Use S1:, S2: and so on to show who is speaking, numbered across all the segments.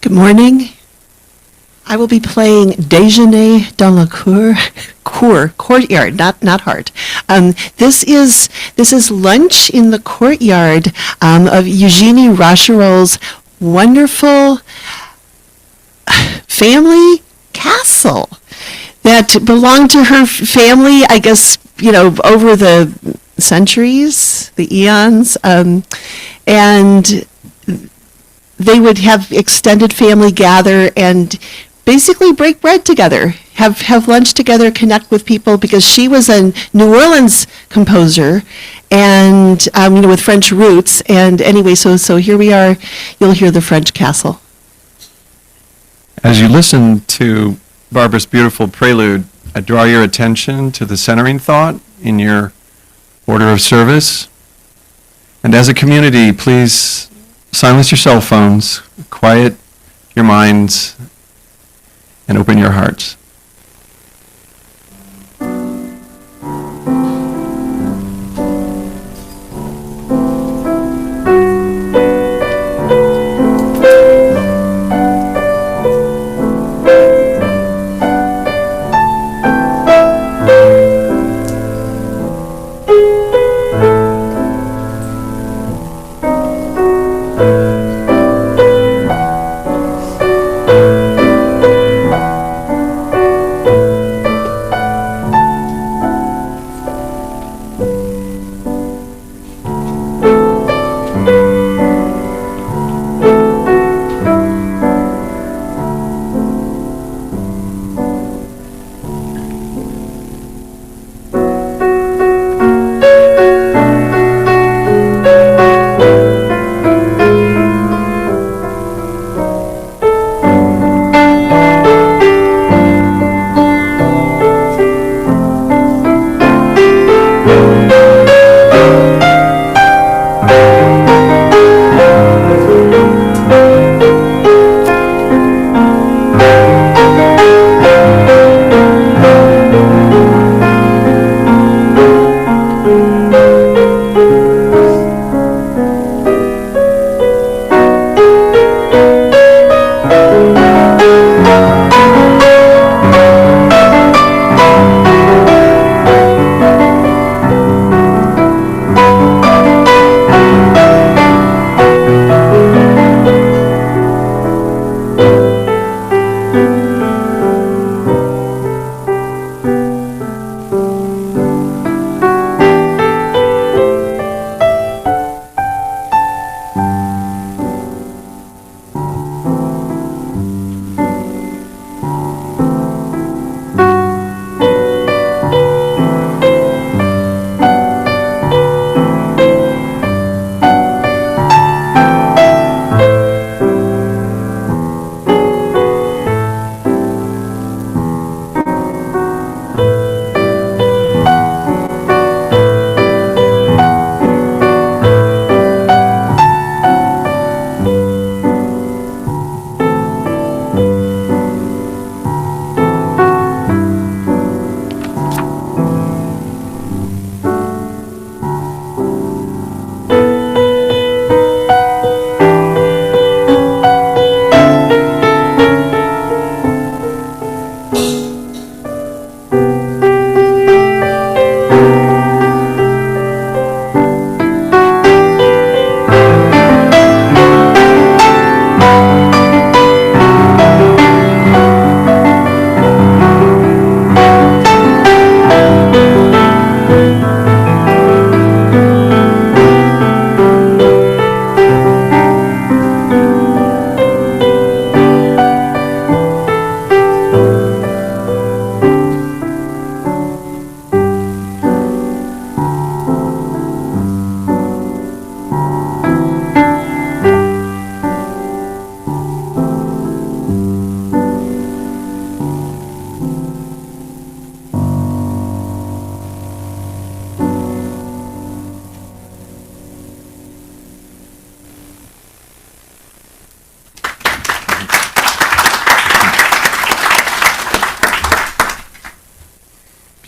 S1: Good morning. I will be playing Déjeuner dans la courtyard, not heart. This is lunch in the courtyard of Eugenie Rocherol's wonderful family castle that belonged to her family, I guess, over the centuries, the eons, and they would have extended family gather and basically break bread together, have lunch together, connect with people, because she was a New Orleans composer and, with French roots. And anyway, so here we are. You'll hear the French castle.
S2: As you listen to Barbara's beautiful prelude, I draw your attention to the centering thought in your order of service. And as a community, please silence your cell phones, quiet your minds, and open your hearts.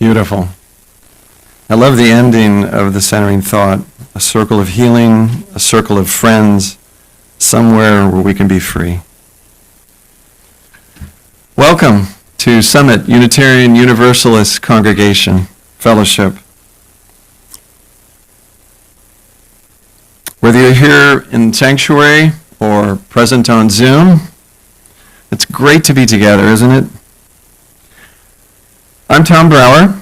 S2: Beautiful. I love the ending of the centering thought, a circle of healing, a circle of friends, somewhere where we can be free. Welcome to Summit Unitarian Universalist Congregation Fellowship. Whether you're here in sanctuary or present on Zoom, it's great to be together, isn't it? I'm Tom Brower,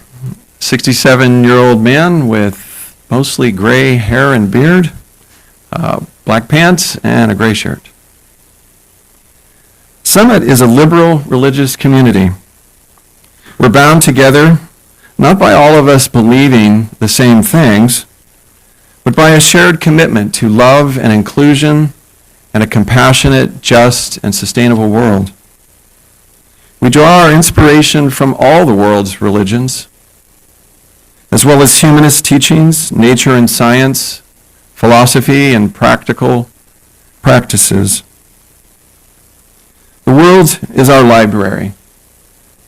S2: 67-year-old man with mostly gray hair and beard, black pants, and a gray shirt. Summit is a liberal religious community. We're bound together not by all of us believing the same things, but by a shared commitment to love and inclusion and a compassionate, just, and sustainable world. We draw our inspiration from all the world's religions, as well as humanist teachings, nature and science, philosophy, and practical practices. The world is our library,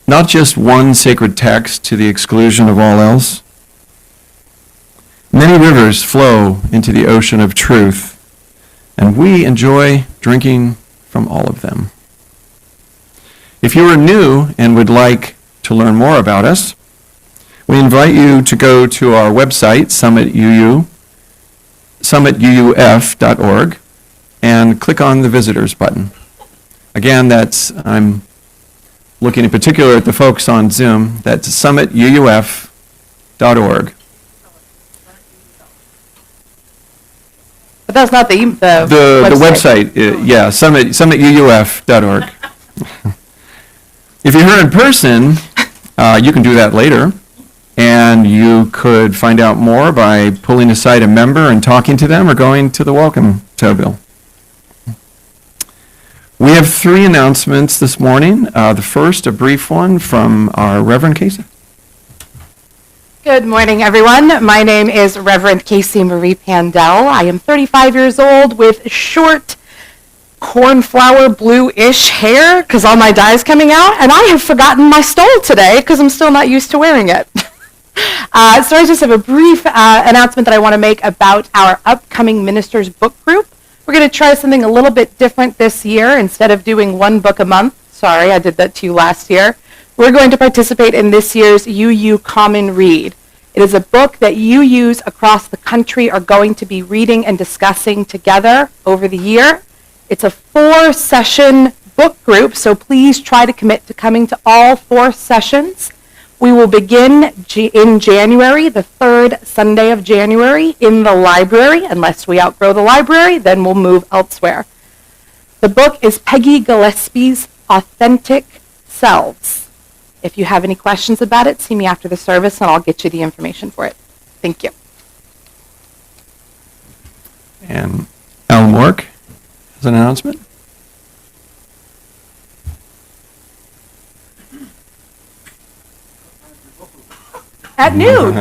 S2: not just one sacred text to the exclusion of all else. Many rivers flow into the ocean of truth, and we enjoy drinking from all of them. If you are new and would like to learn more about us, we invite you to go to our website, summitUUF.org, and click on the visitors button. Again, I'm looking in particular at the folks on Zoom, that's summitUUF.org.
S3: But that's not the
S2: website. Yeah, summitUUF.org. If you're here in person, you can do that later, and you could find out more by pulling aside a member and talking to them or going to the welcome table. We have 3 announcements this morning. The first, a brief one from our Reverend Casey.
S3: Good morning, everyone. My name is Reverend Casey Marie Pandell. I am 35 years old with short cornflower blue-ish hair because all my dye is coming out, and I have forgotten my stole today because I'm still not used to wearing it. So I just have a brief announcement that I want to make about our upcoming Ministers Book Group. We're going to try something a little bit different this year. Instead of doing 1 book a month, sorry, I did that to you last year, we're going to participate in this year's UU Common Read. It is a book that UUs across the country are going to be reading and discussing together over the year. It's a 4-session book group, so please try to commit to coming to all 4 sessions. We will begin in January, the 3rd Sunday of January, in the library. Unless we outgrow the library, then we'll move elsewhere. The book is Peggy Gillespie's Authentic Selves. If you have any questions about it, see me after the service, and I'll get you the information for it. Thank you.
S2: And Al Mork has an announcement.
S3: At noon.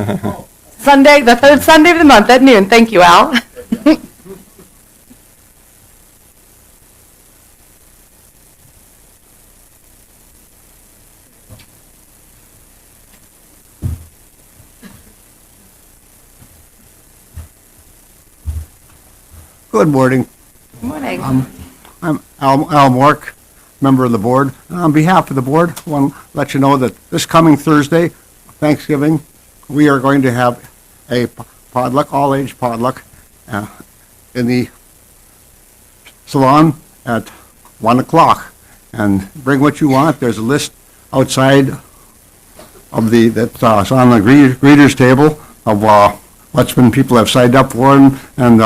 S3: Sunday, the 3rd Sunday of the month at noon. Thank you, Al.
S4: Good morning.
S3: Good morning.
S4: I'm Al Mork, member of the board. On behalf of the board, I want to let you know that this coming Thursday, Thanksgiving, we are going to have a potluck, all-age potluck, in the salon at 1 o'clock. And bring what you want. There's a list outside of that's on the greeters table of what's been people have signed up for, and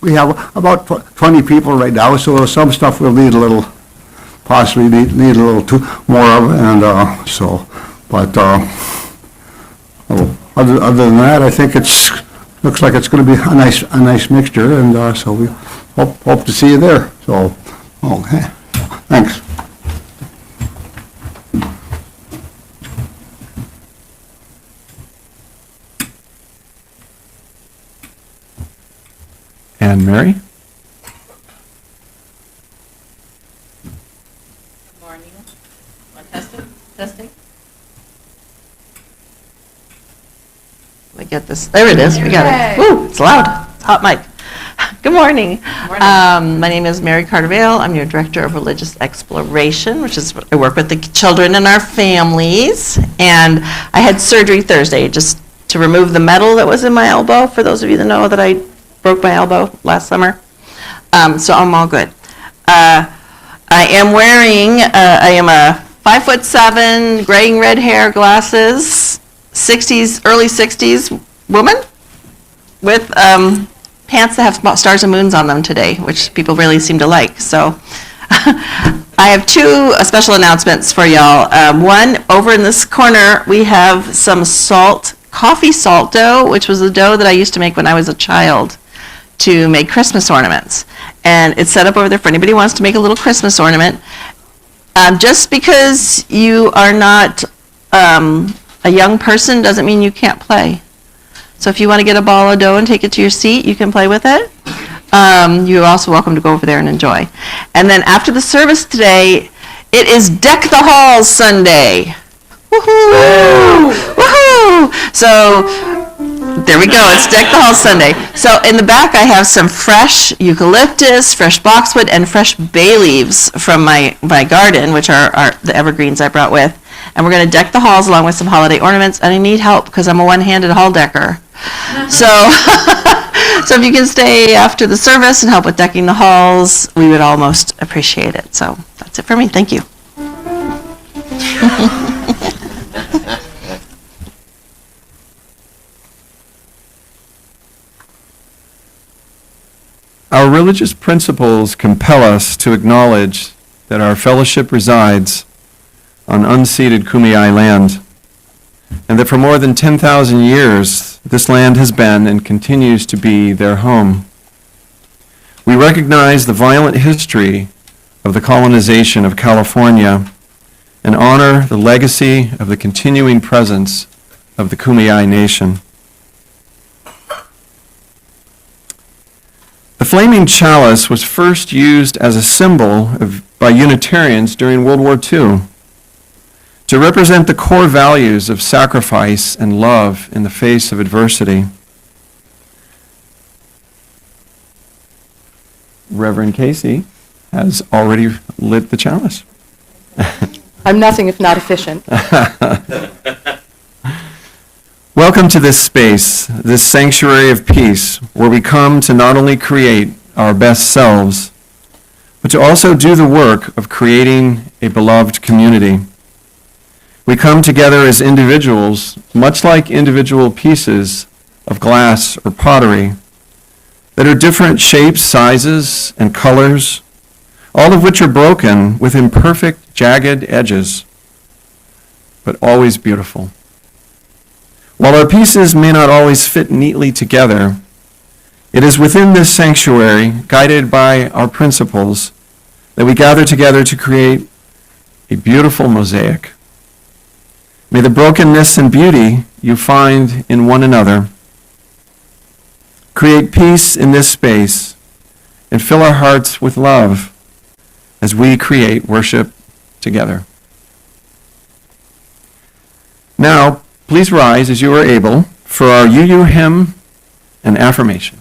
S4: we have about 20 people right now, so some stuff we'll need possibly need a little more of, and but other than that, I think looks like it's going to be a nice mixture, and so we hope to see you there. So, okay, thanks.
S2: And Mary?
S5: Good morning. Testing. Let me get this. There it is. We got it. Woo, it's loud. It's hot mic. Good morning. My name is Mary Cartervale. I'm your Director of Religious Exploration, which is I work with the children and our families. And I had surgery Thursday just to remove the metal that was in my elbow, for those of you that know that I broke my elbow last summer. So I'm all good. I am wearing, I am a 5'7", gray and red hair, glasses, 60s, early 60s woman with pants that have stars and moons on them today, which people really seem to like. So I have two special announcements for y'all. One, over in this corner, we have some coffee salt dough, which was the dough that I used to make when I was a child to make Christmas ornaments. And it's set up over there for anybody who wants to make a little Christmas ornament. Just because you are not a young person doesn't mean you can't play. So if you want to get a ball of dough and take it to your seat, you can play with it. You're also welcome to go over there and enjoy. And then after the service today, it is Deck the Halls Sunday. Woohoo! Woohoo! So there we go. It's Deck the Halls Sunday. So in the back, I have some fresh eucalyptus, fresh boxwood, and fresh bay leaves from my garden, which are the evergreens I brought with. And we're going to deck the halls along with some holiday ornaments. And I need help because I'm a one-handed hall decker. So, so if you can stay after the service and help with decking the halls, we would all most appreciate it. So that's it for me. Thank you.
S2: Our religious principles compel us to acknowledge that our fellowship resides on unceded Kumeyaay land, and that for more than 10,000 years, this land has been and continues to be their home. We recognize the violent history of the colonization of California and honor the legacy of the continuing presence of the Kumeyaay Nation. The flaming chalice was first used as a symbol by Unitarians during World War II to represent the core values of sacrifice and love in the face of adversity. Reverend Casey has already lit the chalice.
S3: I'm nothing if not efficient.
S2: Welcome to this space, this sanctuary of peace, where we come to not only create our best selves, but to also do the work of creating a beloved community. We come together as individuals, much like individual pieces of glass or pottery, that are different shapes, sizes, and colors, all of which are broken with imperfect, jagged edges, but always beautiful. While our pieces may not always fit neatly together, it is within this sanctuary, guided by our principles, that we gather together to create a beautiful mosaic. May the brokenness and beauty you find in one another create peace in this space and fill our hearts with love as we create worship together. Now, please rise as you are able for our UU hymn and affirmation.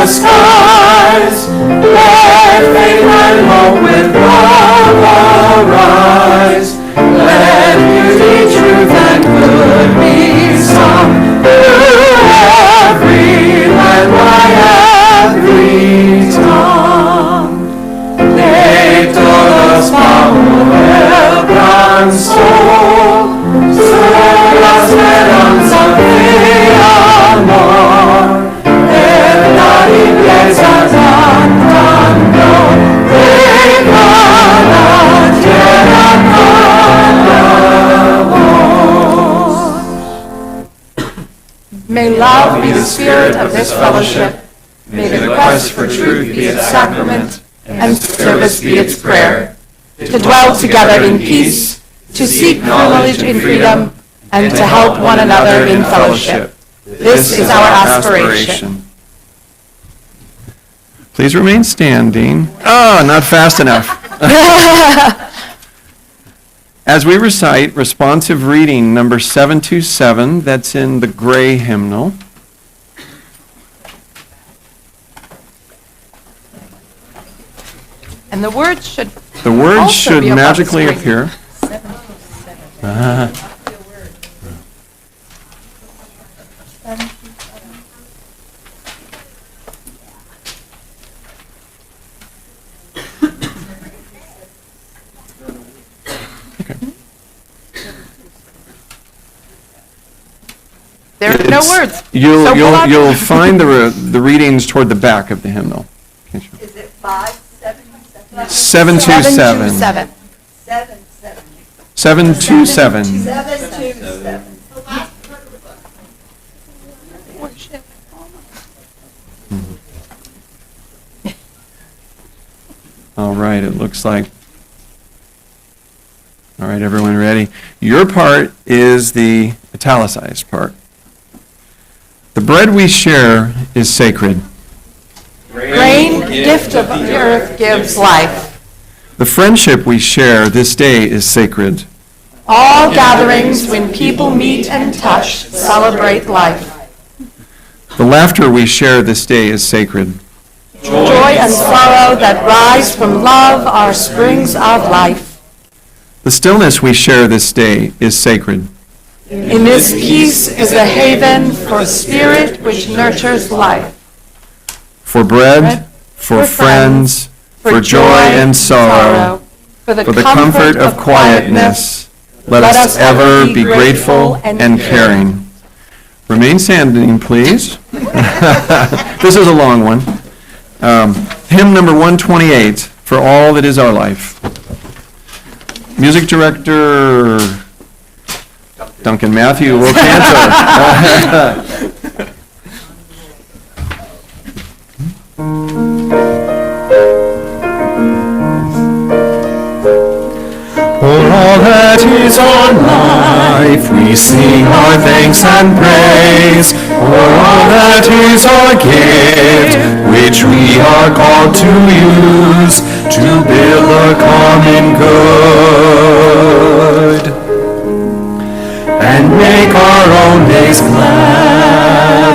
S6: Skies, let faith and hope with love arise. Let beauty, truth, and good be sung through every land by every tongue. De todos el gran sol, sobre la esperanza de amor.
S3: May love be the spirit of this fellowship. May the quest for truth be its sacrament, and service be its prayer. To dwell together in peace, to seek knowledge in freedom, and to help one another in fellowship. This is our aspiration.
S2: Please remain standing. Oh, not fast enough. As we recite responsive reading number 727, that's in the gray hymnal.
S3: And the words should
S2: The words
S3: also
S2: should
S3: be above the
S2: magically
S3: screen.
S2: appear.
S3: There are no
S2: It's-
S3: words. So
S2: You'll
S3: beloved.
S2: you'll find the readings toward the back of the hymnal.
S7: Is it 577?
S2: 727.
S3: 727.
S2: 727.
S7: 727.
S2: All right, it looks like. All right, everyone ready? Your part is the italicized part. The bread we share is sacred.
S3: Grain, gift of the earth, gives life.
S2: The friendship we share this day is sacred.
S3: All gatherings, when people meet and touch, celebrate life.
S2: The laughter we share this day is sacred.
S3: Joy and sorrow that rise from love are springs of life.
S2: The stillness we share this day is sacred.
S3: In this peace is a haven for spirit which nurtures life.
S2: For bread, for friends, for joy and sorrow,
S3: for the
S2: for the comfort of quietness, let us ever be grateful and caring. Remain standing, please. This is a long one. Hymn number 128, For All That Is Our Life. Music director Duncan Matthew will cantor.
S6: For all that is our life, we sing our thanks and praise. For all that is our gift, which we are called to use, to build the common good, and make our own days glad.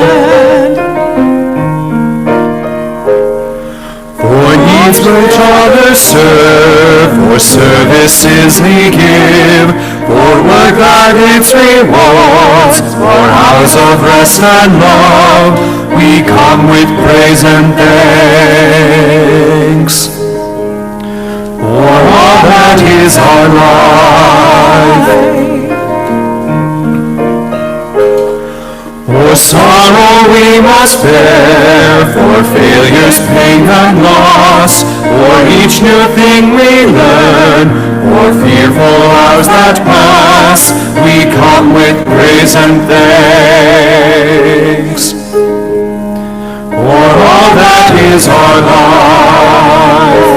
S6: For needs which others serve, for services we give, for work that its rewards, for hours of rest and love, we come with praise and thanks. For all that is our life, for sorrow we must bear, for failures, pain, and loss, for each new thing we learn, for fearful hours that pass, we come with praise and thanks. For all that is our life,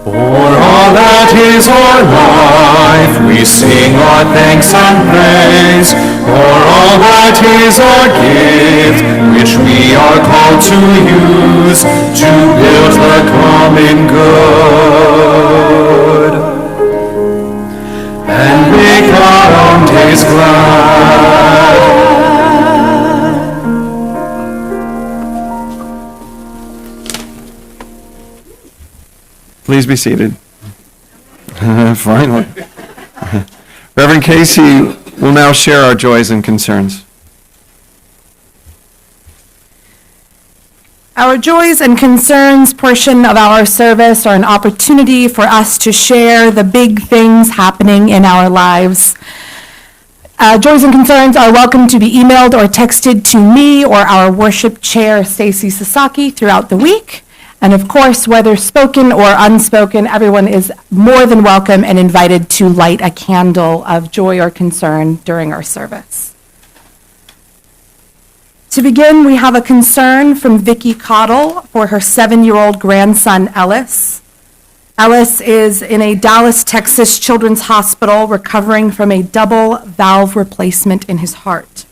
S6: for all that is our life, we sing our thanks and praise. For all that is our gift, which we are called to use, to build the common good, and make our own days glad.
S2: Please be seated. Finally. Reverend Casey will now share our joys and concerns.
S3: Our joys and concerns portion of our service are an opportunity for us to share the big things happening in our lives. Joys and concerns are welcome to be emailed or texted to me or our worship chair, Stacy Sasaki, throughout the week. And of course, whether spoken or unspoken, everyone is more than welcome and invited to light a candle of joy or concern during our service. To begin, we have a concern from Vicki Cottle for her 7-year-old grandson, Ellis. Ellis is in a Dallas, Texas Children's Hospital recovering from a double valve replacement in his heart.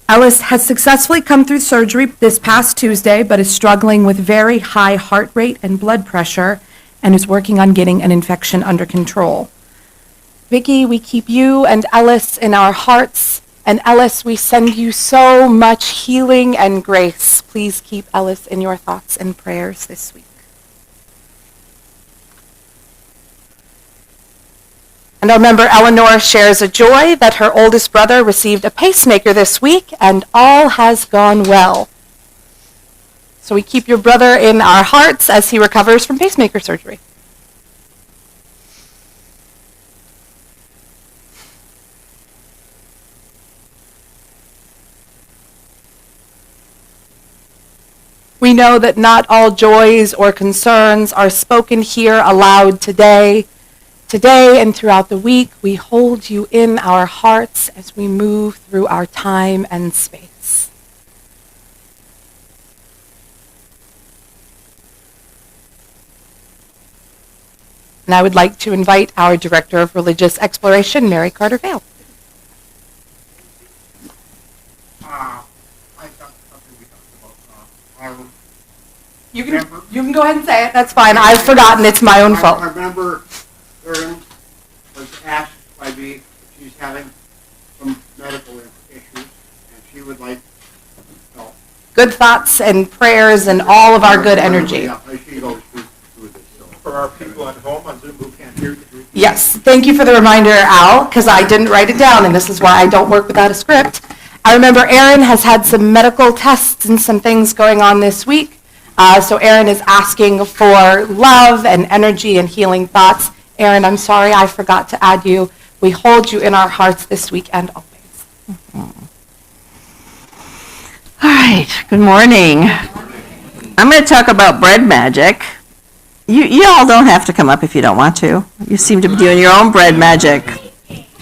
S3: Ellis has successfully come through surgery this past Tuesday, but is struggling with very high heart rate and blood pressure and is working on getting an infection under control. Vicki, we keep you and Ellis in our hearts, and Ellis, we send you so much healing and grace. Please keep Ellis in your thoughts and prayers this week. And our member Eleanor shares a joy that her oldest brother received a pacemaker this week, and all has gone well. So we keep your brother in our hearts as he recovers from pacemaker surgery. We know that not all joys or concerns are spoken here aloud today. Today and throughout the week, we hold you in our hearts as we move through our time and space. And I would like to invite our Director of Religious Exploration, Mary Carter Vale.
S4: I got something we talked about.
S3: You can go ahead and say it. That's fine. I've forgotten. It's my own fault.
S4: I remember Erin was asked by me if she's having some medical issues, and she would like help.
S3: Good thoughts and prayers and all of our good energy.
S4: Yeah, she goes through this. So.
S8: For our people at home on Zoom who can't hear, could you repeat?
S3: Yes, thank you for the reminder, Al, because I didn't write it down, and this is why I don't work without a script. I remember Erin has had some medical tests and some things going on this week. So Erin is asking for love and energy and healing thoughts. Erin, I'm sorry I forgot to add you. We hold you in our hearts this week and always.
S5: All right, good morning. I'm going to talk about bread magic. You all don't have to come up if you don't want to. You seem to be doing your own bread magic.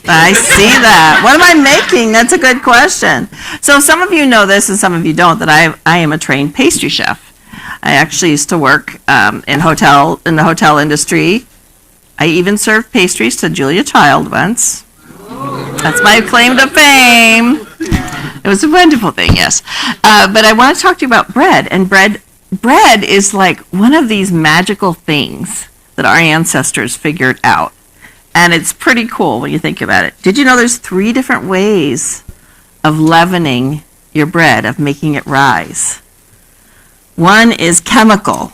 S5: I see that. What am I making? That's a good question. So some of you know this and some of you don't, that I am a trained pastry chef. I actually used to work in the hotel industry. I even served pastries to Julia Child once. That's my claim to fame. It was a wonderful thing, yes. But I want to talk to you about bread. And bread is like one of these magical things that our ancestors figured out. And it's pretty cool when you think about it. Did you know there's 3 different ways of leavening your bread, of making it rise? One is chemical.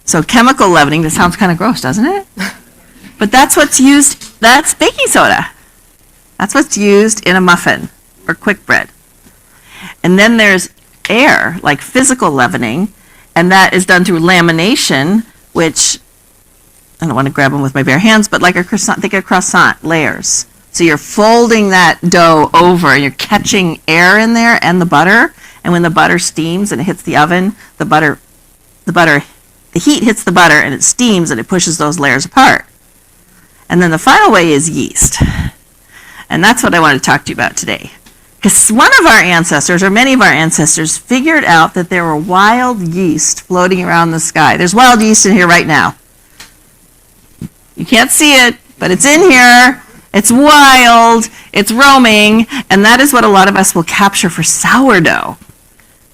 S5: So chemical leavening, that sounds kind of gross, doesn't it? But that's what's used, that's baking soda. That's what's used in a muffin or quick bread. And then there's air, like physical leavening, and that is done through lamination, which, I don't want to grab them with my bare hands, but like a croissant, think of croissant, layers. So you're folding that dough over, and you're catching air in there and the butter, and when the butter steams and it hits the oven, the heat hits the butter and it steams and it pushes those layers apart. And then the final way is yeast. And that's what I want to talk to you about today. Because one of our ancestors, or many of our ancestors, figured out that there were wild yeast floating around the sky. There's wild yeast in here right now. You can't see it, but it's in here. It's wild. It's roaming. And that is what a lot of us will capture for sourdough.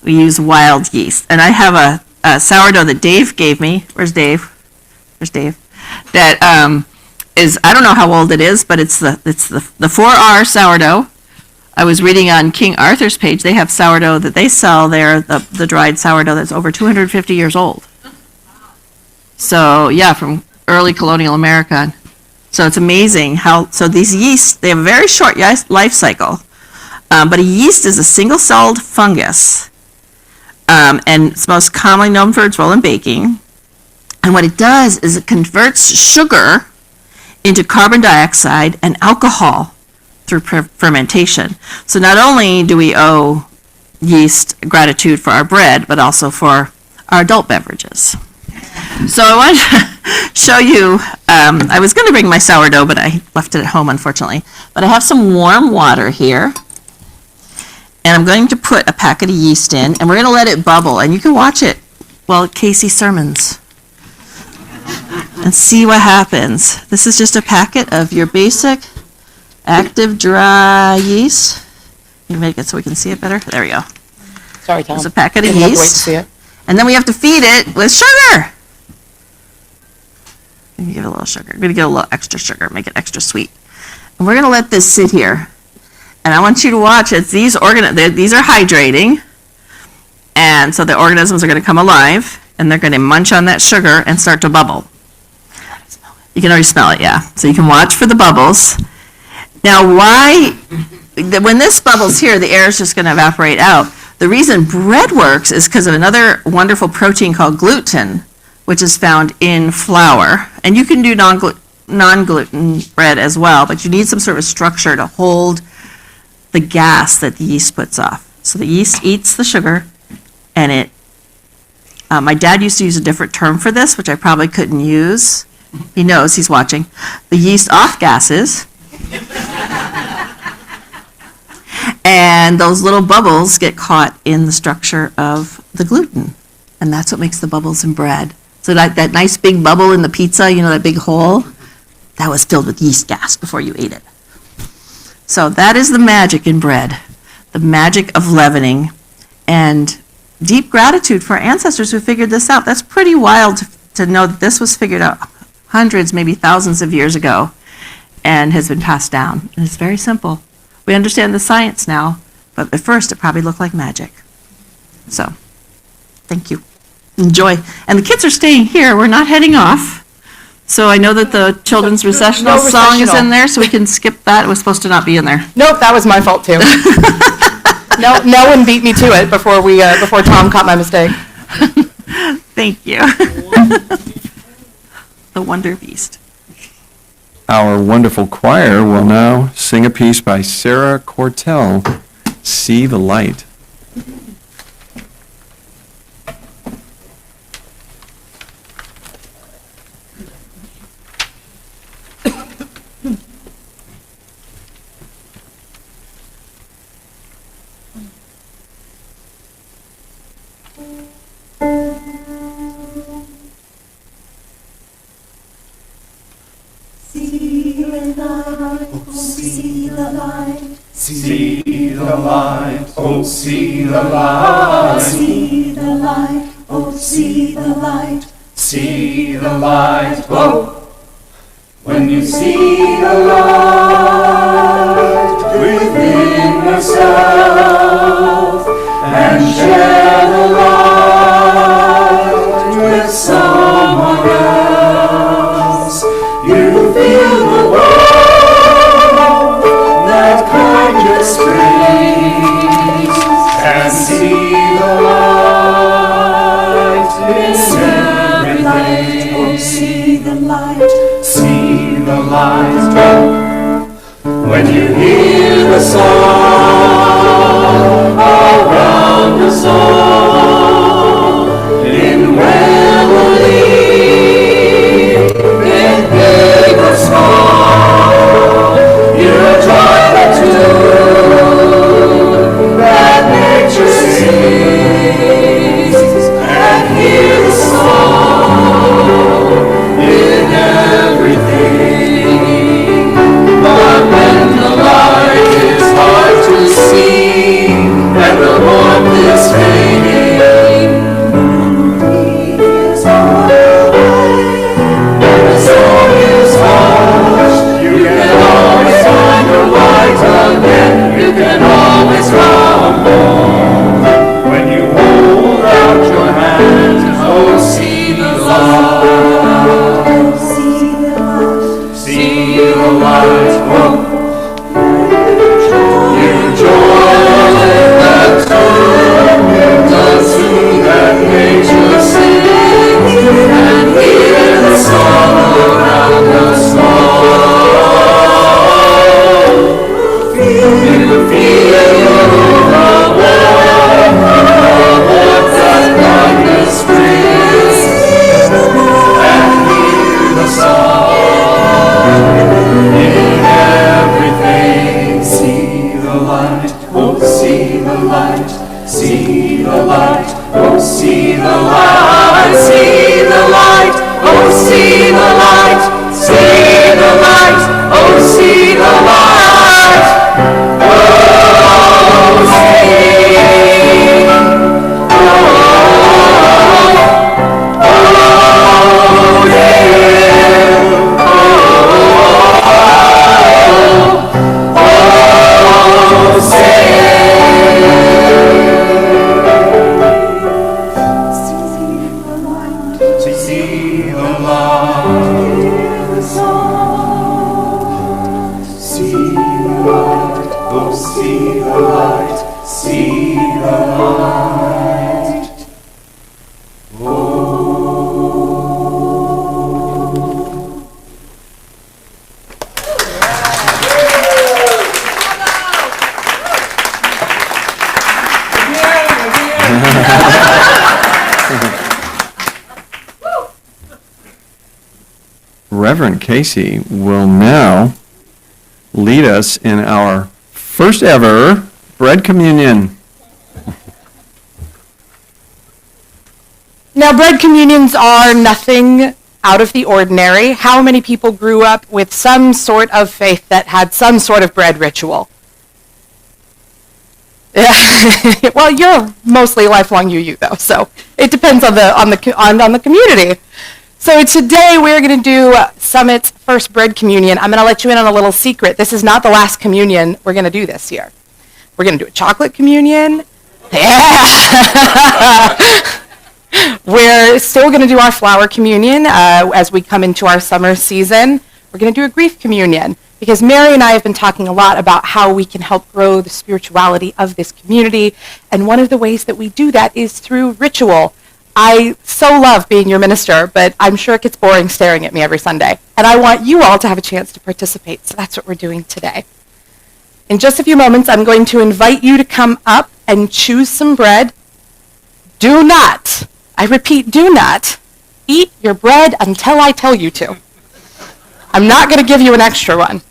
S5: We use wild yeast. And I have a sourdough that Dave gave me. Where's Dave? That is, I don't know how old it is, but it's the 4R sourdough. I was reading on King Arthur's page, they have sourdough that they sell there, the dried sourdough that's over 250 years old. So, yeah, from early colonial America. So it's amazing how, so these yeast, they have a very short life cycle, but a yeast is a single-celled fungus, and it's most commonly known for its role in baking. And what it does is it converts sugar into carbon dioxide and alcohol through fermentation. So not only do we owe yeast gratitude for our bread, but also for our adult beverages. So I want to show you, I was going to bring my sourdough, but I left it at home, unfortunately. But I have some warm water here. And I'm going to put a packet of yeast in, and we're going to let it bubble. And you can watch it while Casey's sermons and see what happens. This is just a packet of your basic active dry yeast. Can you make it so we can see it better? There we go.
S3: Sorry, Tom.
S5: There's a packet of
S3: Didn't have to wait to
S5: yeast.
S3: see it.
S5: And then we have to feed it with sugar. Let me give it a little sugar. I'm going to get a little extra sugar, make it extra sweet. And we're going to let this sit here. And I want you to watch it. These are hydrating. And so the organisms are going to come alive, and they're going to munch on that sugar and start to bubble. You can already smell it, yeah. So you can watch for the bubbles. Now, when this bubbles here, the air is just going to evaporate out. The reason bread works is because of another wonderful protein called gluten, which is found in flour. And you can do non-gluten bread as well, but you need some sort of structure to hold the gas that the yeast puts off. So the yeast eats the sugar, and my dad used to use a different term for this, which I probably couldn't use. He knows, he's watching. The yeast off gases. And those little bubbles get caught in the structure of the gluten. And that's what makes the bubbles in bread. So that nice big bubble in the pizza, that big hole, that was filled with yeast gas before you ate it. So that is the magic in bread, the magic of leavening, and deep gratitude for our ancestors who figured this out. That's pretty wild to know that this was figured out hundreds, maybe thousands of years ago, and has been passed down. And it's very simple. We understand the science now, but at first it probably looked like magic. So, thank you. Enjoy. And the kids are staying here. We're not heading off. So I know that the children's recessional song is in there, so we can skip that. It was supposed to not be in there.
S3: Nope, that was my fault too. No one beat me to it before Tom caught my mistake.
S5: Thank you. The Wonder Beast.
S2: Our wonderful choir will now sing a piece by Sarah Cortell, See the Light.
S6: See the light, oh see the light. See the light, oh see the light. See the light, oh. When you see the light within yourself and share the light with someone else, you feel the warmth that kindness brings, and see the light in everything. Oh, see the light, see the light. When you hear the song around us all in melody, in big or small, you join the tune that nature sings and hear the song in everything. But when the light is hard to see and the warmth is fading, is far away, and the song is hushed, you can always find the light again. You can always come home when you hold out your hand. Oh, see the light, see the light, see the light. Oh, you join that tune that nature sings, and hear the song around us all. You feel the warmth that kindness brings, and hear the song in everything. See the light, oh see the light, see the light, oh see the light, see the light, oh see the light, see the light, oh see the light. Oh, see the light, see the light.
S2: Reverend Casey will now lead us in our first ever bread communion.
S3: Now, bread communions are nothing out of the ordinary. How many people grew up with some sort of faith that had some sort of bread ritual? Yeah. Well, you're mostly lifelong UU though, so it depends on the community. So today we're going to do Summit's first bread communion. I'm going to let you in on a little secret. This is not the last communion we're going to do this year. We're going to do a chocolate communion. Yeah. We're still going to do our flower communion as we come into our summer season. We're going to do a grief communion because Mary and I have been talking a lot about how we can help grow the spirituality of this community. And one of the ways that we do that is through ritual. I so love being your minister, but I'm sure it gets boring staring at me every Sunday. And I want you all to have a chance to participate, so that's what we're doing today. In just a few moments, I'm going to invite you to come up and choose some bread. Do not, I repeat, do not eat your bread until I tell you to. I'm not going to give you an extra one.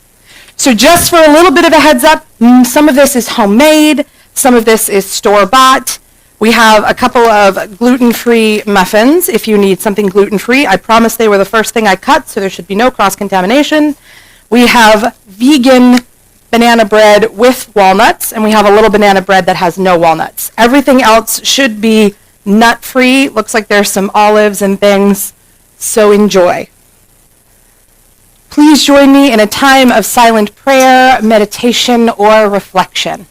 S3: So just for a little bit of a heads up, some of this is homemade, some of this is store-bought. We have a couple of gluten-free muffins if you need something gluten-free. I promise they were the first thing I cut, so there should be no cross-contamination. We have vegan banana bread with walnuts, and we have a little banana bread that has no walnuts. Everything else should be nut-free. Looks like there's some olives and things, so enjoy. Please join me in a time of silent prayer, meditation, or reflection.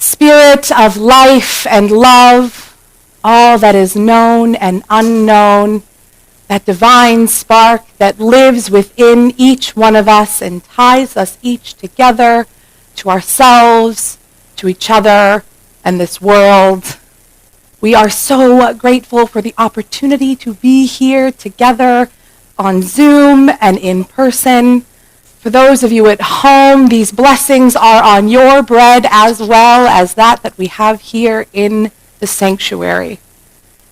S3: Spirit of life and love, all that is known and unknown, that divine spark that lives within each one of us and ties us each together to ourselves, to each other, and this world. We are so grateful for the opportunity to be here together on Zoom and in person. For those of you at home, these blessings are on your bread as well as that we have here in the sanctuary.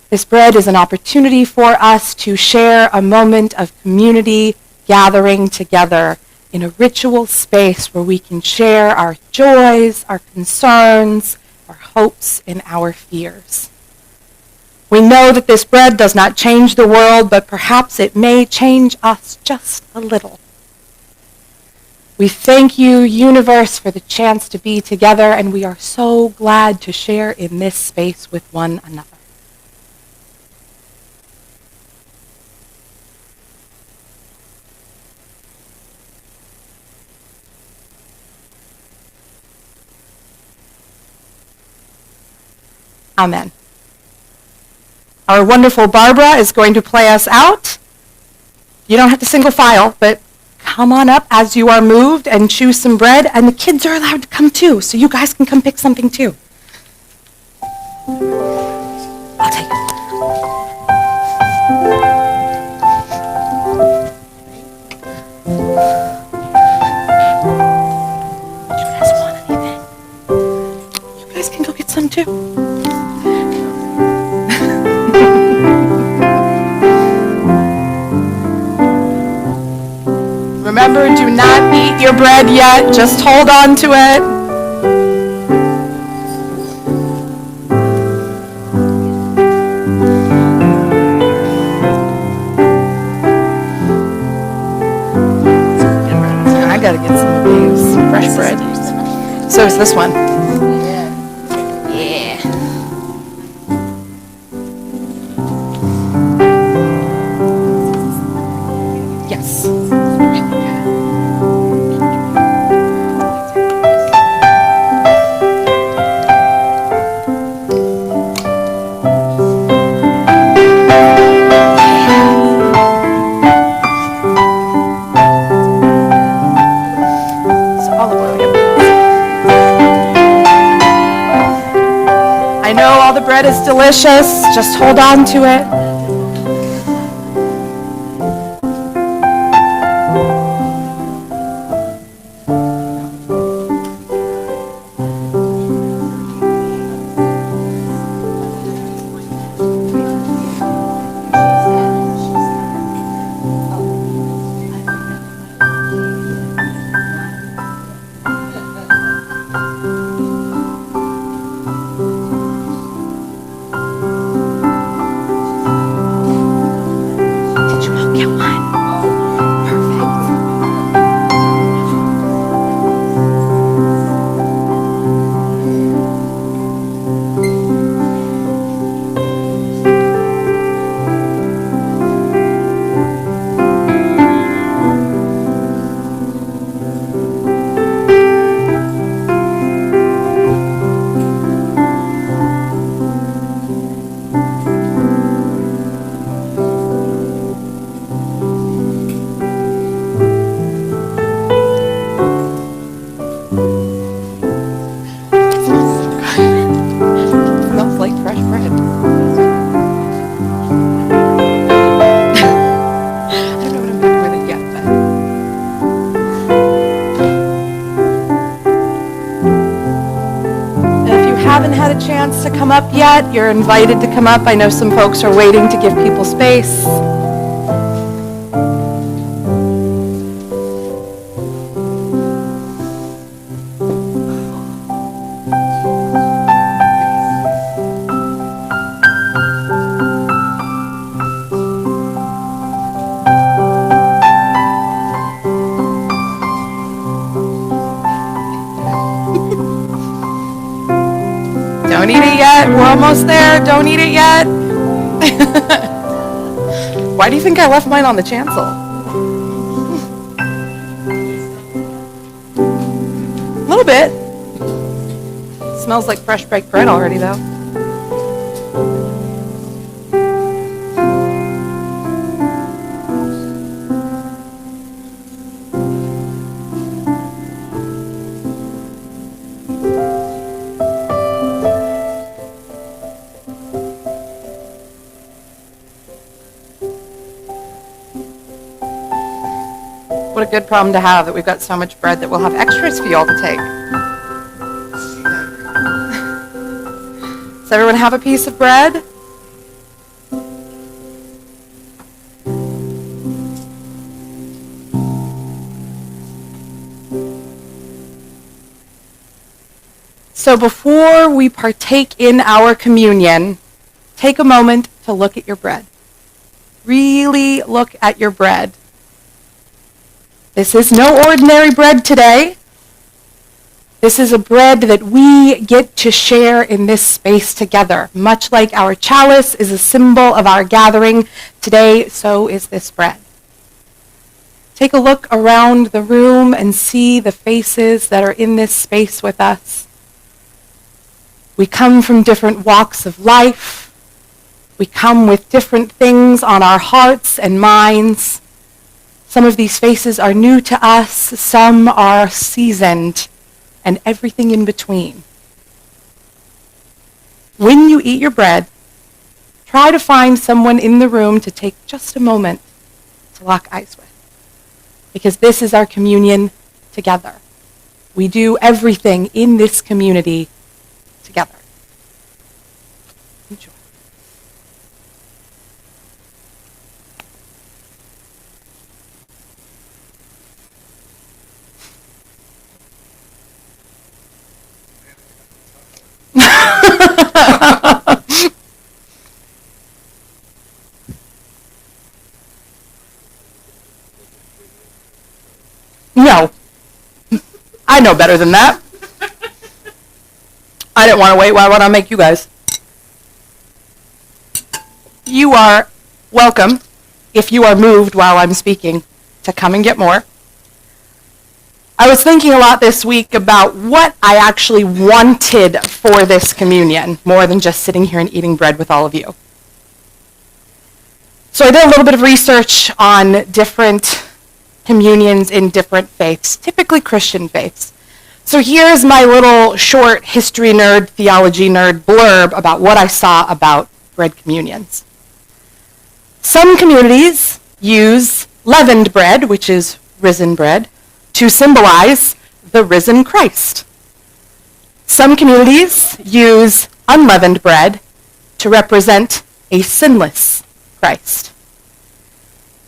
S3: This bread is an opportunity for us to share a moment of community gathering together in a ritual space where we can share our joys, our concerns, our hopes, and our fears. We know that this bread does not change the world, but perhaps it may change us just a little. We thank you, universe, for the chance to be together, and we are so glad to share in this space with one another. Amen. Our wonderful Barbara is going to play us out. You don't have to single file, but come on up as you are moved and choose some bread, and the kids are allowed to come too, so you guys can come pick something too. I'll take it. You guys want anything? You guys can go get some too. Remember, do not eat your bread yet. Just hold on to it. I gotta get some of these fresh bread. So is this one. Yeah. Yes. Olive oil. I know all the bread is delicious. Just hold on to it. Did you all get one? Perfect. Smells like fresh bread. I don't know what I'm doing with it yet, but. And if you haven't had a chance to come up yet, you're invited to come up. I know some folks are waiting to give people space. Don't eat it yet. We're almost there. Don't eat it yet. Why do you think I left mine on the chancel? A little bit. Smells like fresh baked bread already, though. What a good problem to have that we've got so much bread that we'll have extras for you all to take. Does everyone have a piece of bread? So before we partake in our communion, take a moment to look at your bread. Really look at your bread. This is no ordinary bread today. This is a bread that we get to share in this space together. Much like our chalice is a symbol of our gathering today, so is this bread. Take a look around the room and see the faces that are in this space with us. We come from different walks of life. We come with different things on our hearts and minds. Some of these faces are new to us, some are seasoned, and everything in between. When you eat your bread, try to find someone in the room to take just a moment to lock eyes with. Because this is our communion together. We do everything in this community together. Enjoy. No. I know better than that. I didn't want to wait. Why would I make you guys? You are welcome, if you are moved while I'm speaking, to come and get more. I was thinking a lot this week about what I actually wanted for this communion, more than just sitting here and eating bread with all of you. So I did a little bit of research on different communions in different faiths, typically Christian faiths. So here's my little short history nerd, theology nerd blurb about what I saw about bread communions. Some communities use leavened bread, which is risen bread, to symbolize the risen Christ. Some communities use unleavened bread to represent a sinless Christ.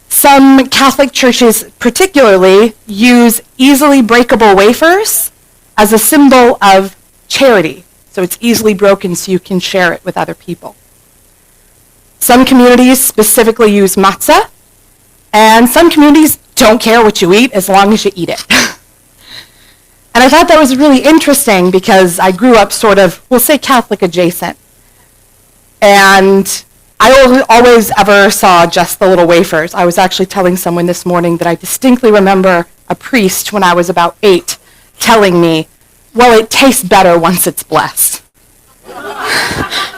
S3: Some Catholic churches particularly use easily breakable wafers as a symbol of charity. So it's easily broken so you can share it with other people. Some communities specifically use matzah, and some communities don't care what you eat as long as you eat it. And I thought that was really interesting because I grew up sort of, we'll say Catholic adjacent. And I always ever saw just the little wafers. I was actually telling someone this morning that I distinctly remember a priest when I was about 8 telling me, well, it tastes better once it's blessed.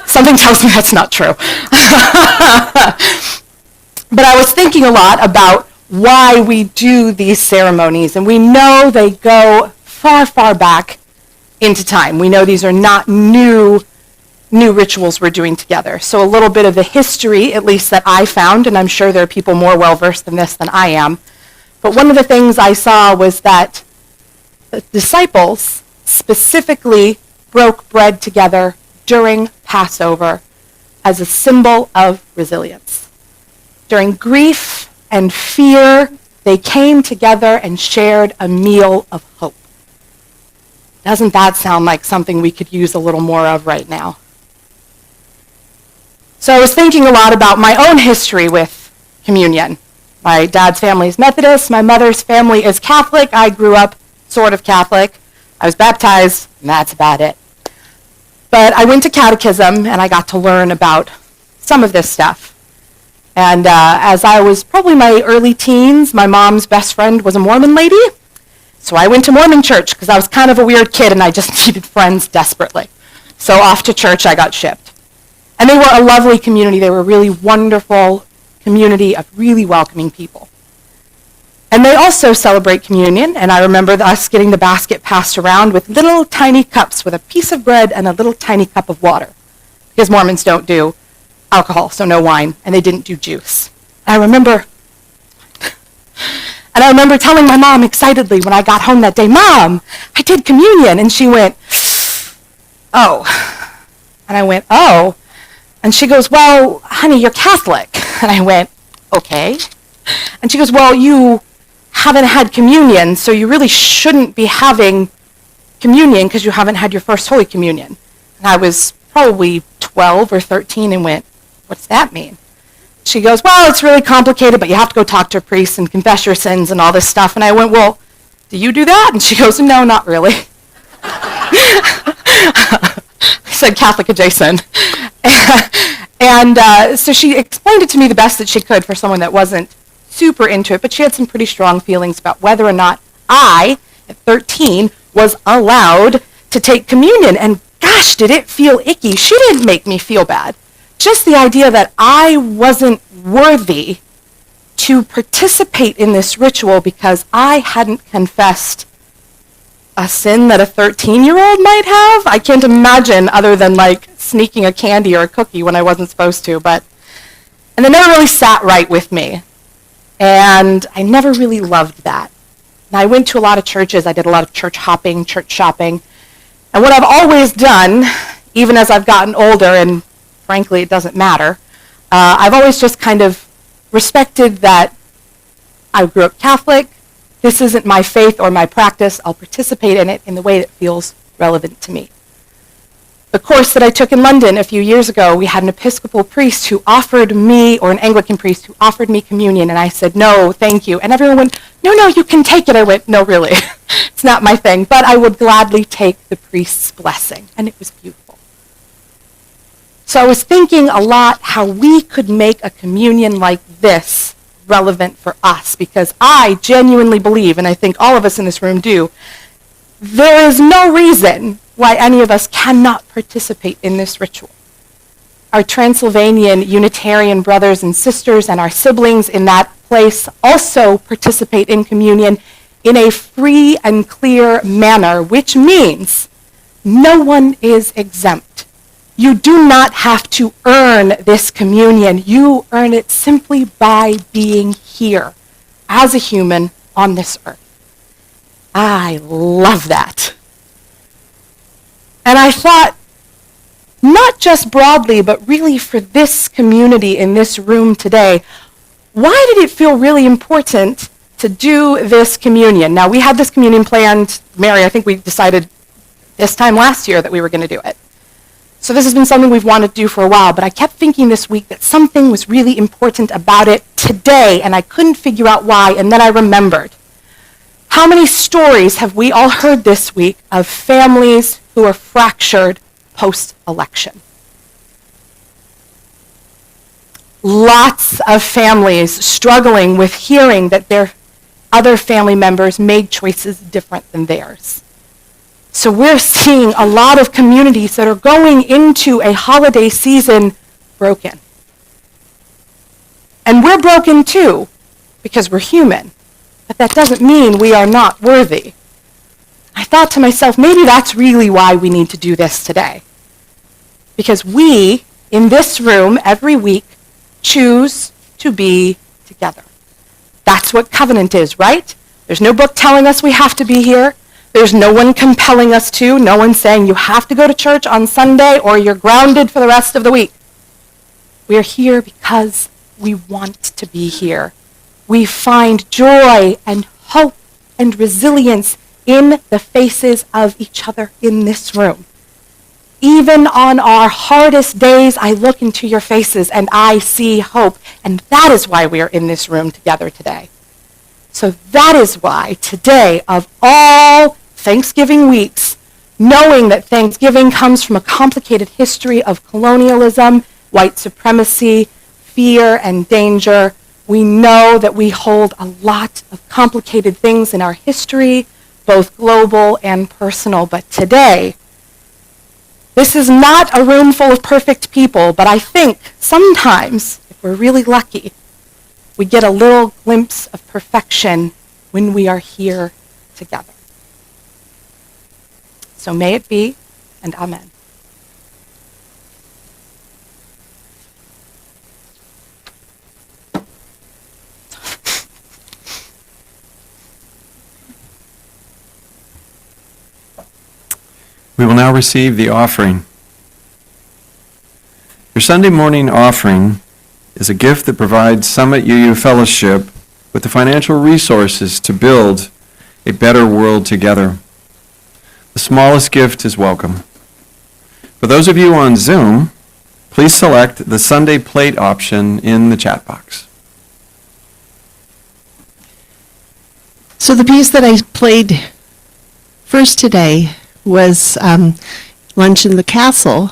S3: Something tells me that's not true. But I was thinking a lot about why we do these ceremonies, and we know they go far, far back into time. We know these are not new rituals we're doing together. So a little bit of the history, at least that I found, and I'm sure there are people more well-versed in this than I am, but one of the things I saw was that the disciples specifically broke bread together during Passover as a symbol of resilience. During grief and fear, they came together and shared a meal of hope. Doesn't that sound like something we could use a little more of right now? So I was thinking a lot about my own history with communion. My dad's family is Methodist. My mother's family is Catholic. I grew up sort of Catholic. I was baptized, and that's about it. But I went to catechism, and I got to learn about some of this stuff. And as I was probably my early teens, my mom's best friend was a Mormon lady. So I went to Mormon church because I was kind of a weird kid, and I just needed friends desperately. So off to church I got shipped. And they were a lovely community. They were a really wonderful community of really welcoming people. And they also celebrate communion, and I remember us getting the basket passed around with little tiny cups with a piece of bread and a little tiny cup of water. Because Mormons don't do alcohol, so no wine, and they didn't do juice. And I remember telling my mom excitedly when I got home that day, Mom, I did communion. And she went, oh. And I went, oh. And she goes, well, honey, you're Catholic. And I went, okay. And she goes, well, you haven't had communion, so you really shouldn't be having communion because you haven't had your first Holy Communion. And I was probably 12 or 13 and went, what's that mean? She goes, well, it's really complicated, but you have to go talk to a priest and confess your sins and all this stuff. And I went, well, do you do that? And she goes, no, not really. I said Catholic adjacent. And so she explained it to me the best that she could for someone that wasn't super into it, but she had some pretty strong feelings about whether or not I, at 13, was allowed to take communion. And gosh, did it feel icky. She didn't make me feel bad. Just the idea that I wasn't worthy to participate in this ritual because I hadn't confessed a sin that a 13-year-old might have. I can't imagine other than like sneaking a candy or a cookie when I wasn't supposed to. And they never really sat right with me. And I never really loved that. And I went to a lot of churches. I did a lot of church hopping, church shopping. And what I've always done, even as I've gotten older, and frankly it doesn't matter, I've always just kind of respected that I grew up Catholic. This isn't my faith or my practice. I'll participate in it in the way that feels relevant to me. The course that I took in London a few years ago, we had an Episcopal priest who offered me, or an Anglican priest who offered me communion, and I said, no, thank you. And everyone went, no, you can take it. I went, no, really, it's not my thing, but I would gladly take the priest's blessing, and it was beautiful. So I was thinking a lot how we could make a communion like this relevant for us, because I genuinely believe, and I think all of us in this room do, there is no reason why any of us cannot participate in this ritual. Our Transylvanian Unitarian brothers and sisters and our siblings in that place also participate in communion, in a free and clear manner, which means no one is exempt. You do not have to earn this communion. You earn it simply by being here as a human on this earth. I love that. And I thought, not just broadly, but really for this community in this room today, why did it feel really important to do this communion? Now, we had this communion planned, Mary, I think we decided this time last year that we were going to do it. So this has been something we've wanted to do for a while, but I kept thinking this week that something was really important about it today, and I couldn't figure out why, and then I remembered. How many stories have we all heard this week of families who are fractured post-election? Lots of families struggling with hearing that their other family members made choices different than theirs. So we're seeing a lot of communities that are going into a holiday season broken. And we're broken too, because we're human. But that doesn't mean we are not worthy. I thought to myself, maybe that's really why we need to do this today. Because we, in this room, every week, choose to be together. That's what covenant is, right? There's no book telling us we have to be here. There's no one compelling us to. No one saying you have to go to church on Sunday or you're grounded for the rest of the week. We are here because we want to be here. We find joy and hope and resilience in the faces of each other in this room. Even on our hardest days, I look into your faces and I see hope. And that is why we are in this room together today. So that is why today, of all Thanksgiving weeks, knowing that Thanksgiving comes from a complicated history of colonialism, white supremacy, fear, and danger, we know that we hold a lot of complicated things in our history, both global and personal. But today, this is not a room full of perfect people, but I think sometimes, if we're really lucky, we get a little glimpse of perfection when we are here together. So may it be, and amen.
S2: We will now receive the offering. Your Sunday morning offering is a gift that provides Summit UU Fellowship with the financial resources to build a better world together. The smallest gift is welcome. For those of you on Zoom, please select the Sunday plate option in the chat box.
S1: So the piece that I played first today was lunch in the castle,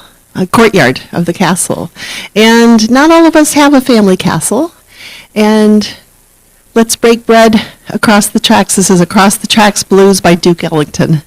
S1: courtyard of the castle. And not all of us have a family castle. And let's break bread across the tracks. This is Across the Tracks Blues by Duke Ellington.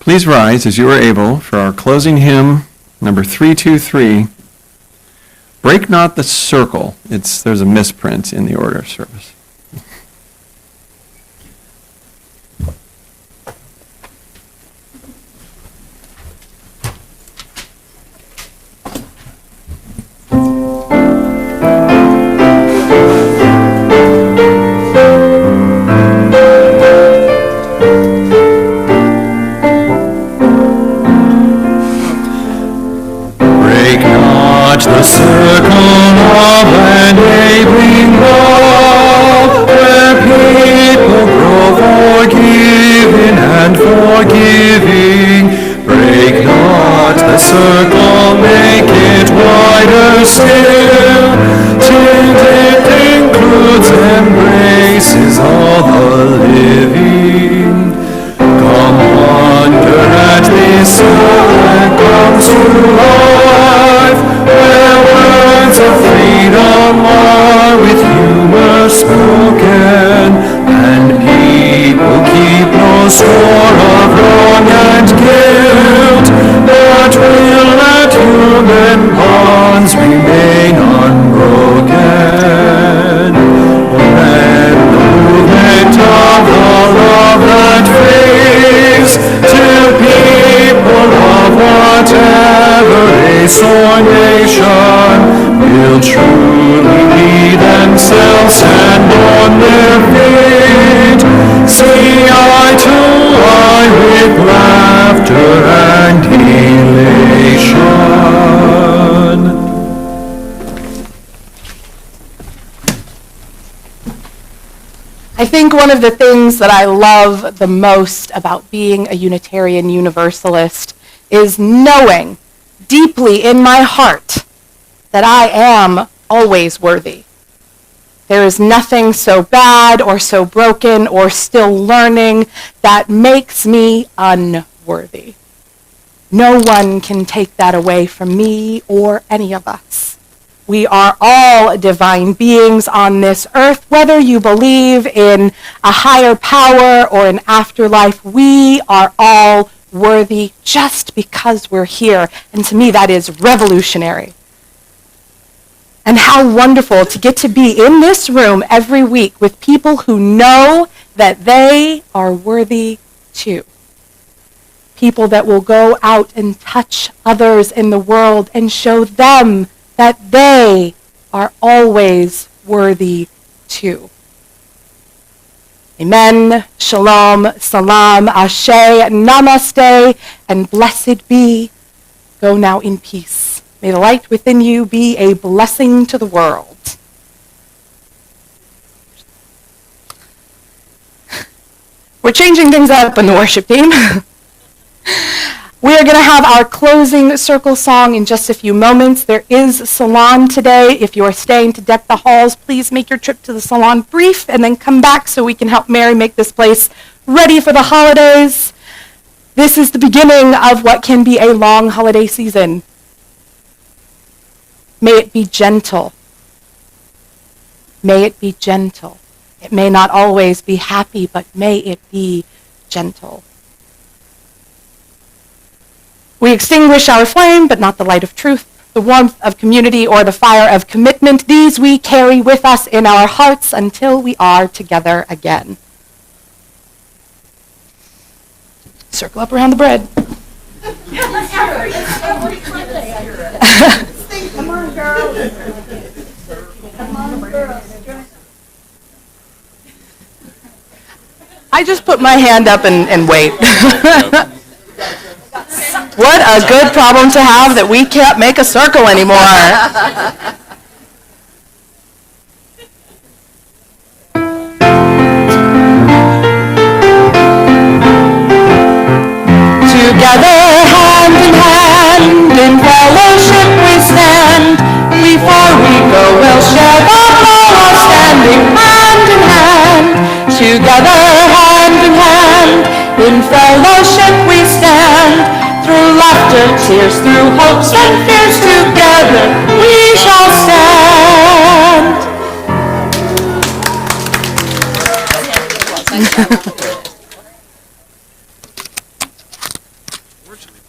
S2: Please rise as you are able for our closing hymn, number 323, Break Not the Circle. There's a misprint in the order of service.
S6: The circle of enabling love, where people grow forgiven and forgiving. Break not the circle, make it wider still, till it includes, embraces all the living. Come wonder at this soul that comes to life, where words of freedom are with humor spoken, and people keep no score of wrong and guilt, but will let human bonds remain unbroken. When the movement of the love that frees, till people of whatever race or nation will truly be themselves and on their feet, see eye to eye with laughter and elation.
S3: I think one of the things that I love the most about being a Unitarian Universalist is knowing deeply in my heart that I am always worthy. There is nothing so bad or so broken or still learning that makes me unworthy. No one can take that away from me or any of us. We are all divine beings on this earth, whether you believe in a higher power or an afterlife. We are all worthy just because we're here. And to me, that is revolutionary. And how wonderful to get to be in this room every week with people who know that they are worthy too. People that will go out and touch others in the world and show them that they are always worthy too. Amen, shalom, salam, ashe, namaste, and blessed be. Go now in peace. May the light within you be a blessing to the world. We're changing things up in the worship team. We are going to have our closing circle song in just a few moments. There is salon today. If you are staying to deck the halls, please make your trip to the salon brief and then come back so we can help Mary make this place ready for the holidays. This is the beginning of what can be a long holiday season. May it be gentle. May it be gentle. It may not always be happy, but may it be gentle. We extinguish our flame, but not the light of truth, the warmth of community, or the fire of commitment. These we carry with us in our hearts until we are together again. Circle up around the bread.
S7: Come on, girls. Come on, girls.
S3: I just put my hand up and wait. What a good problem to have that we can't make a circle anymore. Together, hand in hand, in fellowship we stand. Before we go, we'll share the flow of standing hand in hand. Together, hand in hand, in fellowship we stand. Through laughter, tears, through hopes and fears, together we shall stand.
S8: unfortunately,